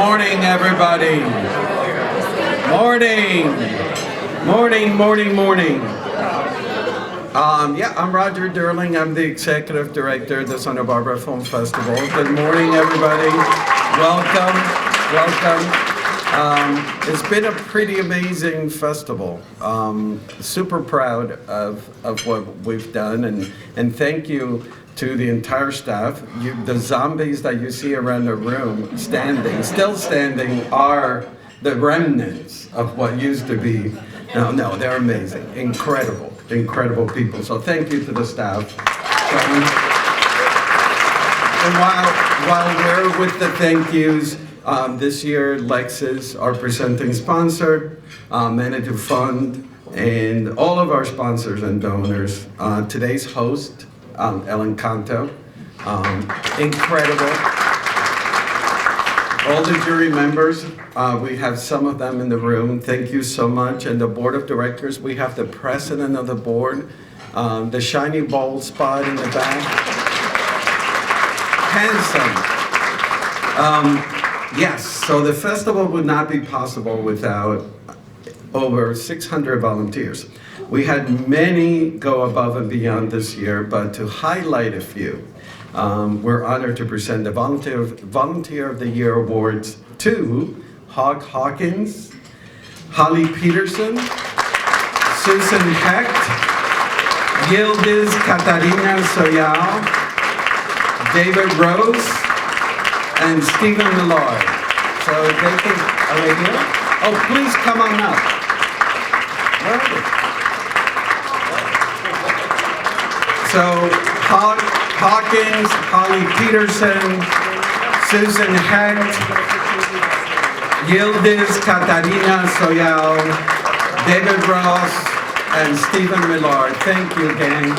morning, everybody. Morning. Yeah, I'm Roger Derling. I'm the Executive Director of the Santa Barbara Film Festival. Good morning, everybody. Welcome. It's been a pretty amazing festival. Super proud of what we've done, and thank you to the entire staff. The zombies that you see around the room still standing, are the remnants of what used to be. No, they're amazing, incredible people. So thank you to the staff. And while we're with the thank yous, this year Lexus, our presenting sponsor, Manitou Fund, and all of our sponsors and donors. Today's host, Ellen Canto, incredible. All the jury members, we have some of them in the room. Thank you so much. And the board of directors, we have the president of the board, the shiny bald spot in the back. Handsome. Yes, so the festival would not be possible without over 600 volunteers. We had many go above and beyond this year, but to highlight a few, we're honored to present the Volunteer of the Year Awards to Hawk Hawkins, Holly Peterson, Susan Hecht, Yildiz Katarina Soyal, David Rose, and Stephen Millard. So they can, are they here? Oh, please come on up. Where are they? So Hawkins, Holly Peterson, Susan Hecht, Yildiz Katarina Soyal, David Ross, and Stephen Millard. Thank you, gang.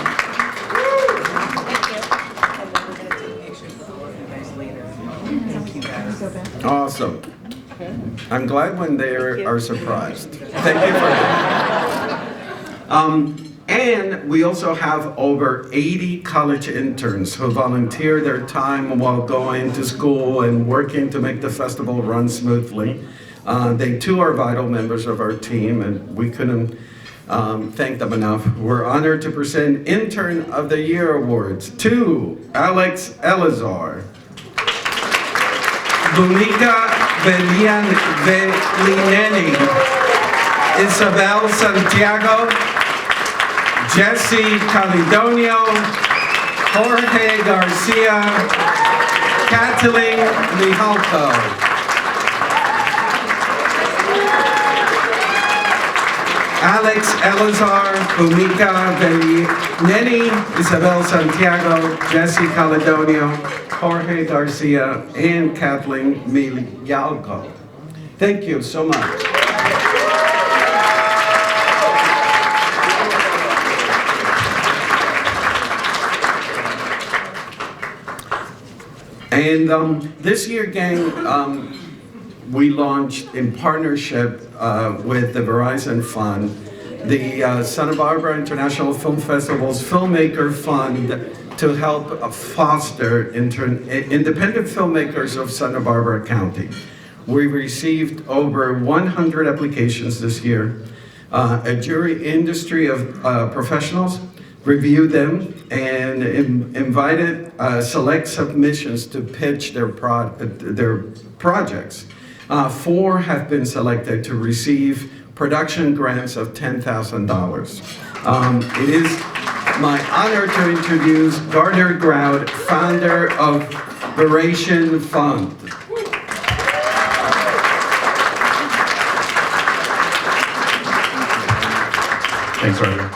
Awesome. I'm glad when they are surprised. Thank you for that. And we also have over 80 college interns who volunteer their time while going to school and working to make the festival run smoothly. They too are vital members of our team, and we couldn't thank them enough. We're honored to present Intern of the Year Awards to Alex Elazar, Bunika Velineni, Isabel Santiago, Jesse Calidonio, Jorge Garcia, Kathleen Mihalko. Alex Elazar, Bumika Velineni, Isabel Santiago, Jesse Calidonio, Jorge Garcia, and Kathleen Mihalko. Thank you so much. And this year, gang, we launched in partnership with the Verizon Fund, the Santa Barbara International Film Festival's Filmmaker Fund, to help foster independent filmmakers of Santa Barbara County. We received over 100 applications this year. A jury industry of professionals reviewed them and invited select submissions to pitch their projects. 4 have been selected to receive production grants of $10,000. It is my honor to introduce Gardner Grout, founder of Verizon Fund. Thanks, Roger.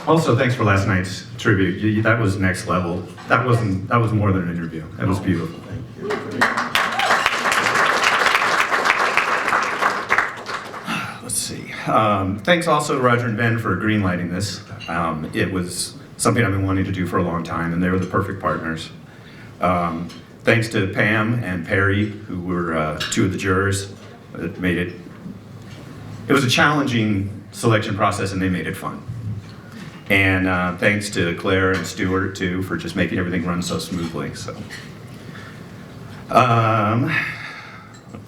Also, thanks for last night's tribute. That was next level. That was more than an interview. That was beautiful. Thank you. Let's see. Thanks also to Roger and Ben for greenlighting this. It was something I've been wanting to do for a long time, and they were the perfect partners. Thanks to Pam and Perry, who were 2 of the jurors. It was a challenging selection process, and they made it fun. And thanks to Claire and Stuart, too, for just making everything run so smoothly. So,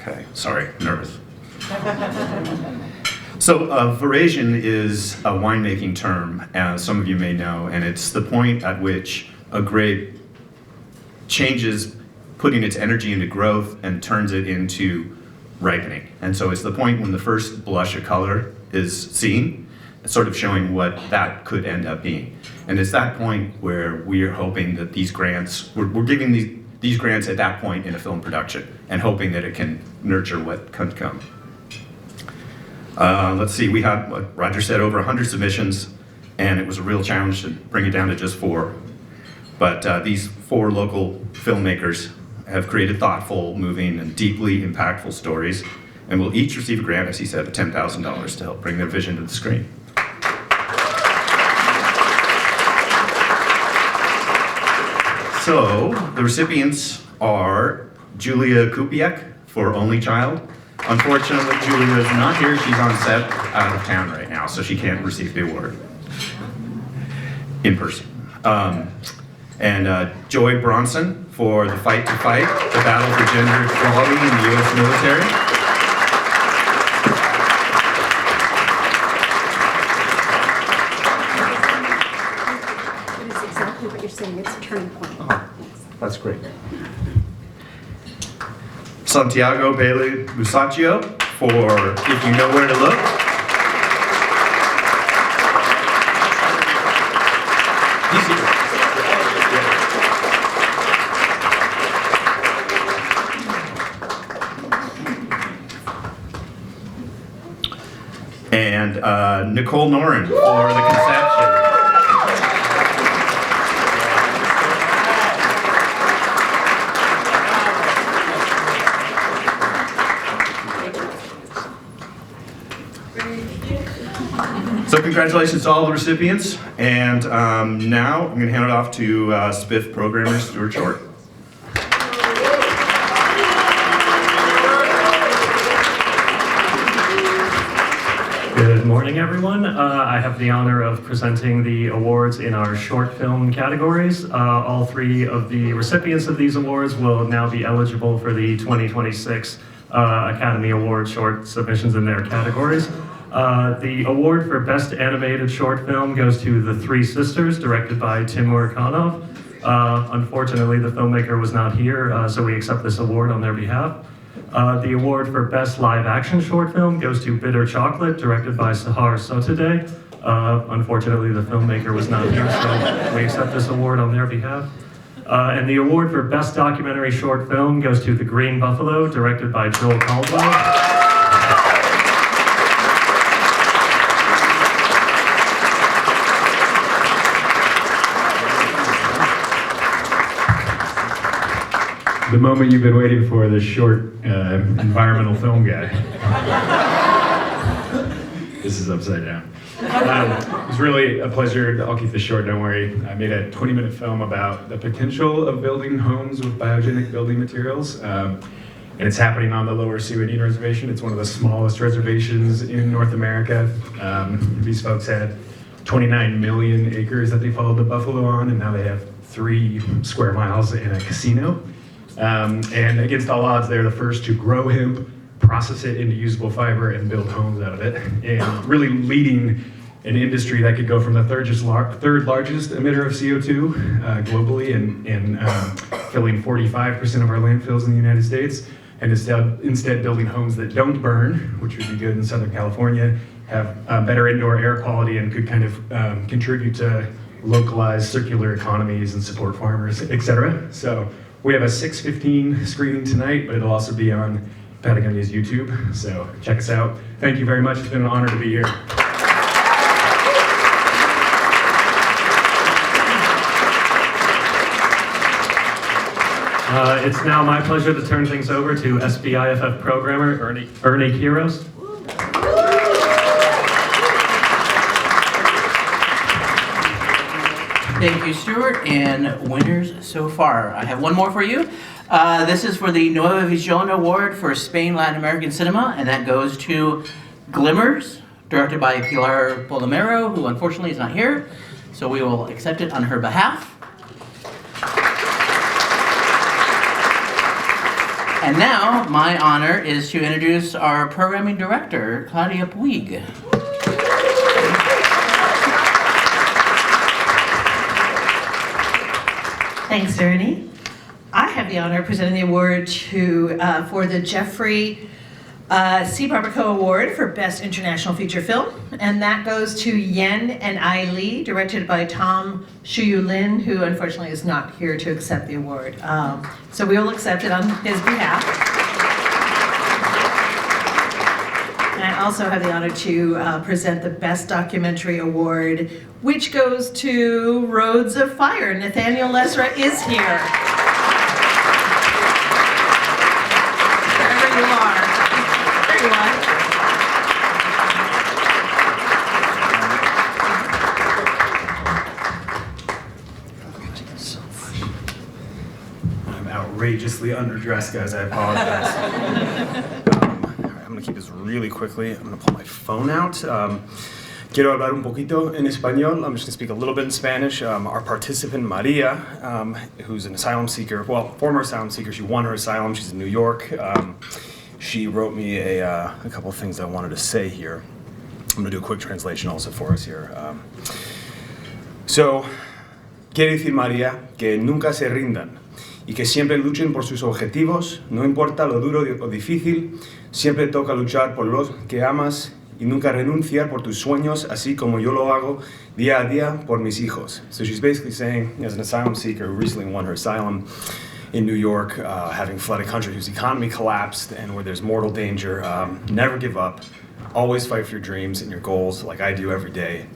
Okay, sorry, nervous. So verasion is a winemaking term, as some of you may know, and it's the point at which a grape changes putting its energy into growth and turns it into ripening. And so it's the point when the first blush of color is seen, sort of showing what that could end up being. And it's that point where we are hoping that these grants, we're giving these grants at that point in a film production and hoping that it can nurture what could come. Let's see, we had, what Roger said, over 100 submissions, and it was a real challenge to bring it down to just 4. But these 4 local filmmakers have created thoughtful, moving, and deeply impactful stories, and will each receive a grant, as he said, of $10,000 to help bring their vision to the screen. So, the recipients are Julia Kupiak for Only Child. Unfortunately, Julia is not here. She's on set out of town right now, so she can't receive the award in person. And Joy Bronson for The Fight to Fight, the battle for gender equality in the U.S. military. It is exactly what you're saying. It's a turning point. That's great. Santiago Bailey Musacchio for If You Know Where to Look. He's here. And Nicole Noren for The Conception. So congratulations to all the recipients, and now I'm going to hand it off to SBIFF programmer Stuart Short. Good morning, everyone. I have the honor of presenting the awards in our short film categories. All 3 of the recipients of these awards will now be eligible for the 2026 Academy Award short submissions in their categories. The award for Best Animated Short Film goes to The Three Sisters, directed by Timur Khanov. Unfortunately, the filmmaker was not here, so we accept this award on their behalf. The award for Best Live Action Short Film goes to Bitter Chocolate, directed by Sahar Sotadeh. Unfortunately, the filmmaker was not here, so we accept this award on their behalf. And the award for Best Documentary Short Film goes to The Green Buffalo, directed by Joel Caldwell. The moment you've been waiting for, this short environmental film guy. This is upside down. It was really a pleasure. I'll keep this short, don't worry. I made a 20-minute film about the potential of building homes with biogenic building materials. And it's happening on the Lower Sioux Indian Reservation. It's one of the smallest reservations in North America. These folks had 29 million acres that they followed the buffalo on, and now they have 3 square miles and a casino. And against all odds, they're the first to grow hemp, process it into usable fiber, and build homes out of it. And really leading an industry that could go from the third largest emitter of CO2 globally and filling 45% of our landfills in the United States, and instead building homes that don't burn, which would be good in Southern California, have better indoor air quality, and could kind of contribute to localized circular economies and support farmers, etc. So we have a 6:15 screening tonight, but it'll also be on Patagonia's YouTube, so check us out. Thank you very much. It's been an honor to be here. It's now my pleasure to turn things over to SBIFF programmer Ernie Quiros. Thank you, Stuart, and winners so far. I have one more for you. This is for the Nueva Visión Award for Spain Latin American Cinema, and that goes to Glimmers, directed by Pilar Polomero, who unfortunately is not here, so we will accept it on her behalf. And now, my honor is to introduce our programming director, Claudia Puig. Thanks, Ernie. I have the honor of presenting the award for the Jeffrey C. Barbacoa Award for Best International Feature Film, and that goes to Yen and I Lee, directed by Tom Shuyu Lin, who unfortunately is not here to accept the award. So we will accept it on his behalf. And I also have the honor to present the Best Documentary Award, which goes to Roads of Fire. Nathaniel Lesra is here. Wherever you are. There you are. I'm outrageously underdressed, guys. I apologize. I'm gonna keep this really quickly. I'm gonna pull my phone out. Quiero hablar un poquito en español. I'm just gonna speak a little bit in Spanish. Our participant, Maria, who's an asylum seeker, well, former asylum seeker, she won her asylum. She's in New York. She wrote me a couple of things I wanted to say here. I'm gonna do a quick translation also for us here. Quiere decir María que nunca se rindan y que siempre luchen por sus objetivos, no importa lo duro o difícil, siempre toca luchar por los que amas y nunca renunciar por tus sueños, así como yo lo hago día a día por mis hijos. So she's basically saying, as an asylum seeker who recently won her asylum in New York, having fled a country whose economy collapsed and where there's mortal danger, never give up, always fight for your dreams and your goals like I do every day.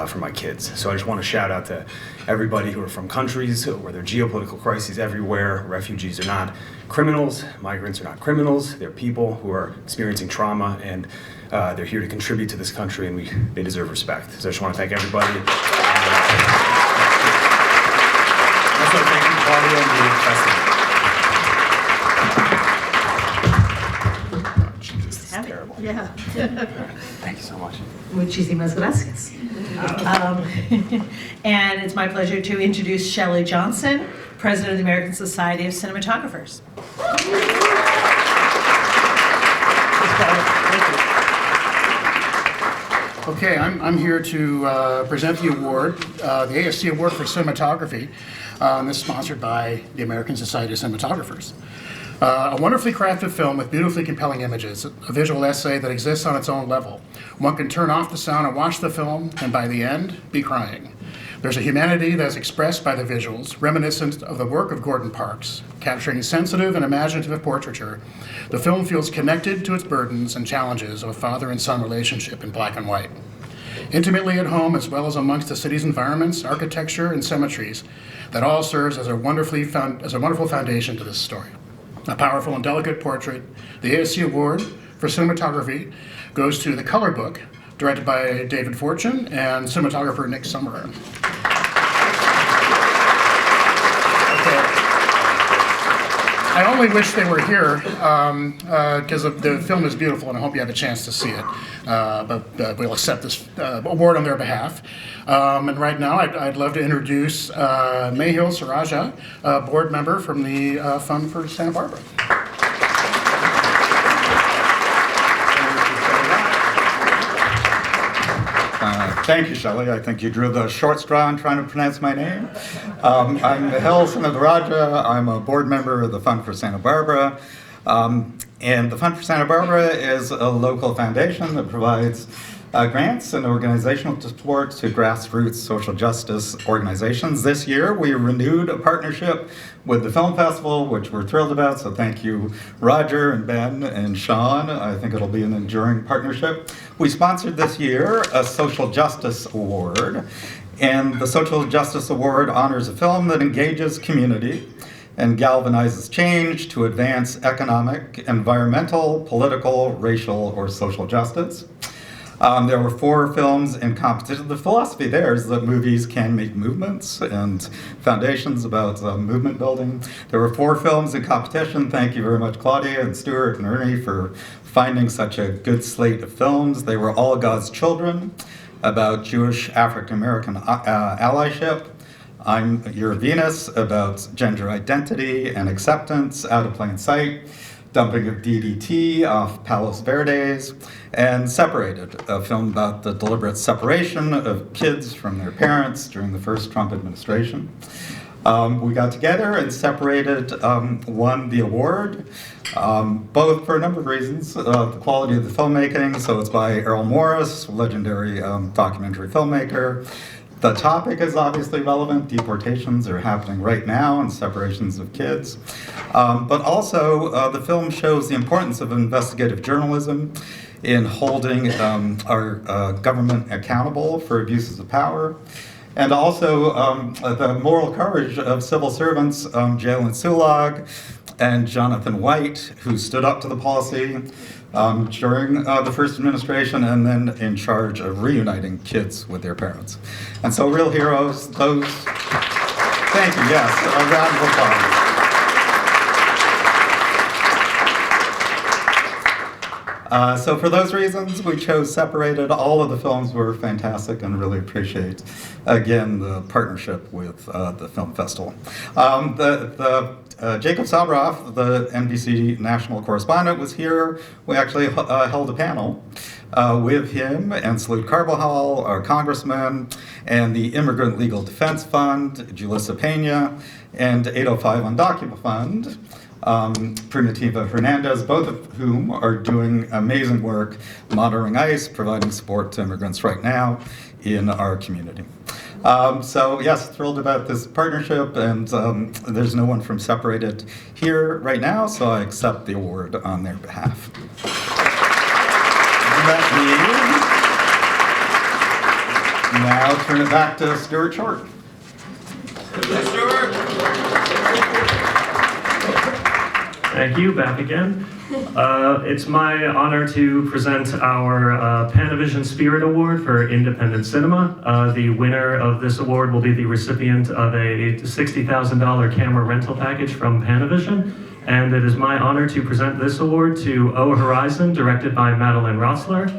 For my kids. So I just want to shout out to everybody who are from countries where there are geopolitical crises everywhere. Refugees are not criminals, migrants are not criminals, they're people who are experiencing trauma, and they're here to contribute to this country, and they deserve respect. So I just want to thank everybody. I also want to thank you, Claudia, and the festival. Oh, Jesus, this is terrible. Yeah. Thank you so much. Muchísimas gracias. And it's my pleasure to introduce Shelley Johnson, President of the American Society of Cinematographers. Okay, I'm here to present the award, the ASC Award for Cinematography. This is sponsored by the American Society of Cinematographers. A wonderfully crafted film with beautifully compelling images, a visual essay that exists on its own level. One can turn off the sound and watch the film, and by the end, be crying. There's a humanity that's expressed by the visuals, reminiscent of the work of Gordon Parks. Capturing sensitive and imaginative portraiture, the film feels connected to its burdens and challenges of a father and son relationship in black and white. Intimately at home, as well as amongst the city's environments, architecture, and cemeteries, that all serves as a wonderful foundation to this story. A powerful and delicate portrait, the ASC Award for Cinematography goes to The Color Book, directed by David Fortune and cinematographer Nick Summerer. I only wish they were here because the film is beautiful and I hope you have a chance to see it. But we'll accept this award on their behalf. And right now I'd love to introduce Mehul Saraja, a board member from the Fund for Santa Barbara. Thank you, Shelley. I think you drew the short straw in trying to pronounce my name. I'm Mehul Saraja. I'm a board member of the Fund for Santa Barbara. And the Fund for Santa Barbara is a local foundation that provides grants and organizational support to grassroots social justice organizations. This year, we renewed a partnership with the Film Festival, which we're thrilled about. So thank you, Roger and Ben and Sean. I think it'll be an enduring partnership. We sponsored this year a Social Justice Award. And the Social Justice Award honors a film that engages community and galvanizes change to advance economic, environmental, political, racial, or social justice. There were 4 films in competition. The philosophy there is that movies can make movements and foundations about movement building. There were 4 films in competition. Thank you very much, Claudia and Stuart and Ernie, for finding such a good slate of films. They were All God's Children, about Jewish African-American allyship. I'm Your Venus, about gender identity and acceptance, Out of Plain Sight, dumping of DDT off Palos Verdes, and Separated, a film about the deliberate separation of kids from their parents during the first Trump administration. We got together and Separated won the award, both for a number of reasons. The quality of the filmmaking, so it's by Errol Morris, legendary documentary filmmaker. The topic is obviously relevant. Deportations are happening right now and separations of kids. But also, the film shows the importance of investigative journalism in holding our government accountable for abuses of power. And also the moral courage of civil servants, Jalen Sulag and Jonathan White, who stood up to the policy during the first administration and then in charge of reuniting kids with their parents. And so real heroes, those, thank you, yes, a round of applause. So for those reasons, we chose Separated. All of the films were fantastic and really appreciate, again, the partnership with the film festival. Jacob Sabroff, the NBC national correspondent, was here. We actually held a panel with him and Salud Carbajal, our congressman, and the Immigrant Legal Defense Fund, Julissa Pena, and 805 Undocumented Fund. Primitiva Hernandez, both of whom are doing amazing work monitoring ICE, providing support to immigrants right now in our community. So yes, thrilled about this partnership, and there's no one from Separated here right now, so I accept the award on their behalf. Let me now turn it back to Stuart Short. Thank you, back again. It's my honor to present our Panavision Spirit Award for Independent Cinema. The winner of this award will be the recipient of a $60,000 camera rental package from Panavision. And it is my honor to present this award to O Horizon, directed by Madeline Rossler.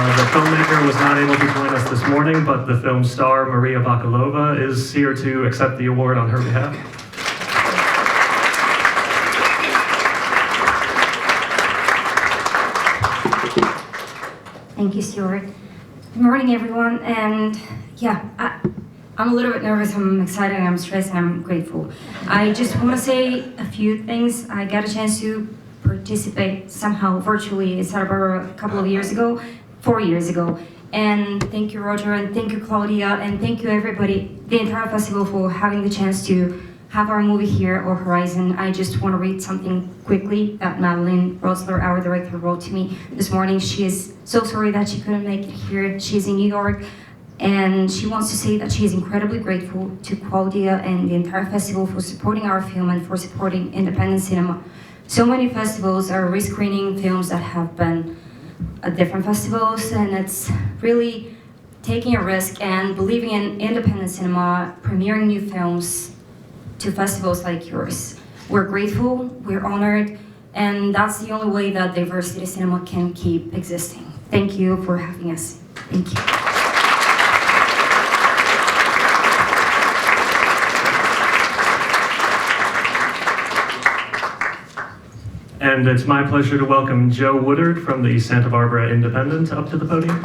The filmmaker was not able to join us this morning, but the film star, Maria Bakalova, is here to accept the award on her behalf. Thank you, Stuart. Good morning, everyone. And yeah, I'm a little bit nervous, I'm excited, I'm stressed, and I'm grateful. I just want to say a few things. I got a chance to participate somehow virtually in Santa Barbara a couple of years ago. 4 years ago. And thank you, Roger, and thank you, Claudia, and thank you, everybody, the entire festival, for having the chance to have our movie here, or Horizon. I just want to read something quickly that Madeline Rossler, our director, wrote to me this morning. She is so sorry that she couldn't make it here. She's in New York, and she wants to say that she is incredibly grateful to Claudia and the entire festival for supporting our film and for supporting independent cinema. So many festivals are rescreening films that have been at different festivals, and it's really taking a risk and believing in independent cinema, premiering new films to festivals like yours. We're grateful, we're honored, and that's the only way that diversity cinema can keep existing. Thank you for having us. Thank you. And it's my pleasure to welcome Joe Woodard from the Santa Barbara Independent up to the podium.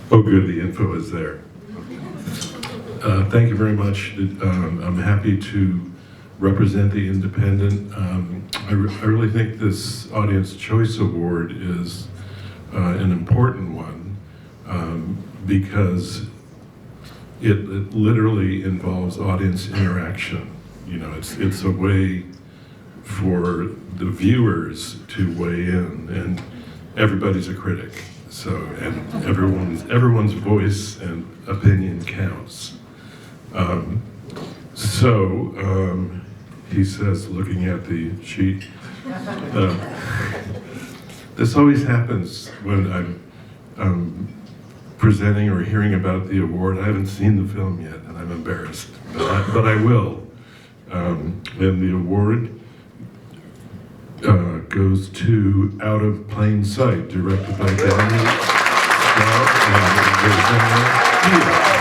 Oh, good, the info is there. Thank you very much. I'm happy to represent the Independent. I really think this Audience Choice Award is an important one because it literally involves audience interaction. You know, it's a way for the viewers to weigh in, and everybody's a critic. So, and everyone's voice and opinion counts. He says, looking at the sheet, this always happens when I'm presenting or hearing about the award. I haven't seen the film yet, and I'm embarrassed, but I will. And the award goes to Out of Plain Sight, directed by Daniel Straub and Rosanna Diaz.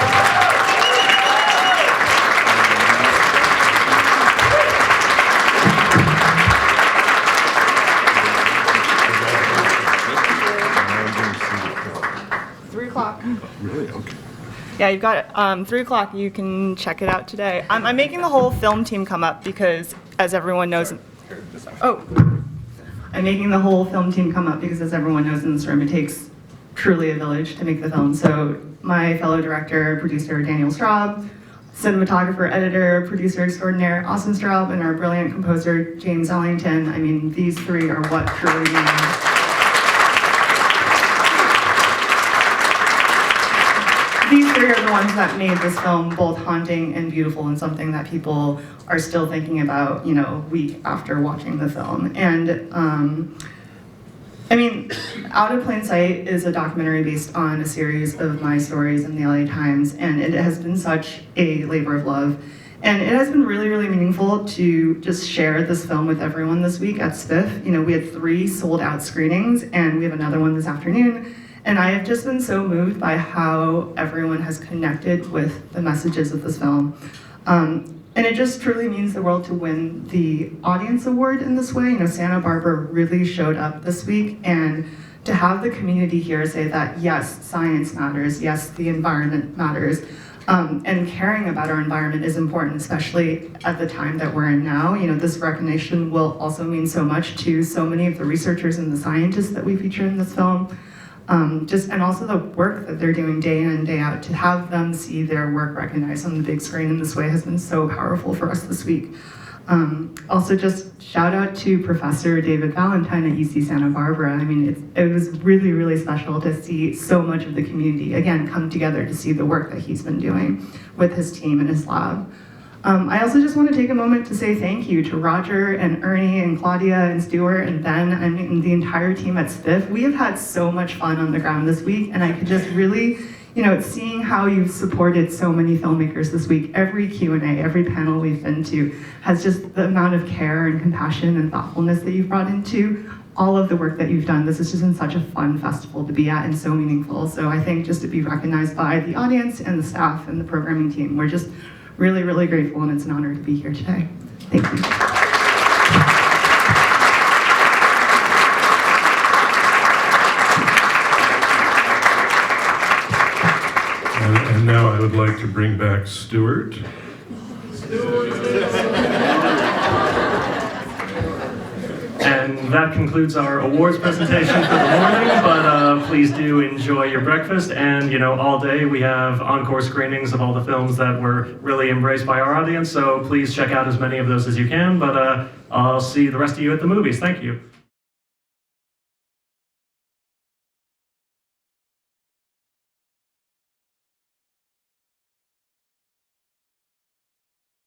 3 o'clock. Really? Okay. Yeah, you've got it. 3 o'clock. You can check it out today. I'm making the whole film team come up because, as everyone knows, I'm making the whole film team come up because, as everyone knows in this room, it takes truly a village to make the film. So my fellow director, producer Daniel Straub, cinematographer, editor, producer extraordinaire Austin Straub, and our brilliant composer James Ellington. I mean, these three are what truly means. These three are the ones that made this film both haunting and beautiful, and something that people are still thinking about, you know, week after watching the film. And I mean, Out of Plain Sight is a documentary based on a series of my stories in the LA Times, and it has been such a labor of love. And it has been really, really meaningful to just share this film with everyone this week at SBIFF. You know, we had 3 sold out screenings, and we have another one this afternoon. And I have just been so moved by how everyone has connected with the messages of this film. And it just truly means the world to win the audience award in this way. You know, Santa Barbara really showed up this week, and to have the community here say that, yes, science matters, yes, the environment matters, and caring about our environment is important, especially at the time that we're in now. You know, this recognition will also mean so much to so many of the researchers and the scientists that we feature in this film. And also the work that they're doing day in and day out, to have them see their work recognized on the big screen in this way has been so powerful for us this week. Also, just shout out to Professor David Valentine at UC Santa Barbara. I mean, it was really, really special to see so much of the community, again, come together to see the work that he's been doing with his team and his lab. I also just want to take a moment to say thank you to Roger and Ernie and Claudia and Stuart and Ben and the entire team at SBIFF. We have had so much fun on the ground this week, and I could just really, you know, seeing how you've supported so many filmmakers this week. Every Q&A, every panel we've been to has just the amount of care and compassion and thoughtfulness that you've brought into all of the work that you've done. This has just been such a fun festival to be at and so meaningful. So I think just to be recognized by the audience and the staff and the programming team, we're just really, really grateful, and it's an honor to be here today. Thank you. And now I would like to bring back Stuart. And that concludes our awards presentation for the morning, but please do enjoy your breakfast. And, you know, all day we have encore screenings of all the films that were really embraced by our audience, so please check out as many of those as you can, but I'll see the rest of you at the movies. Thank you.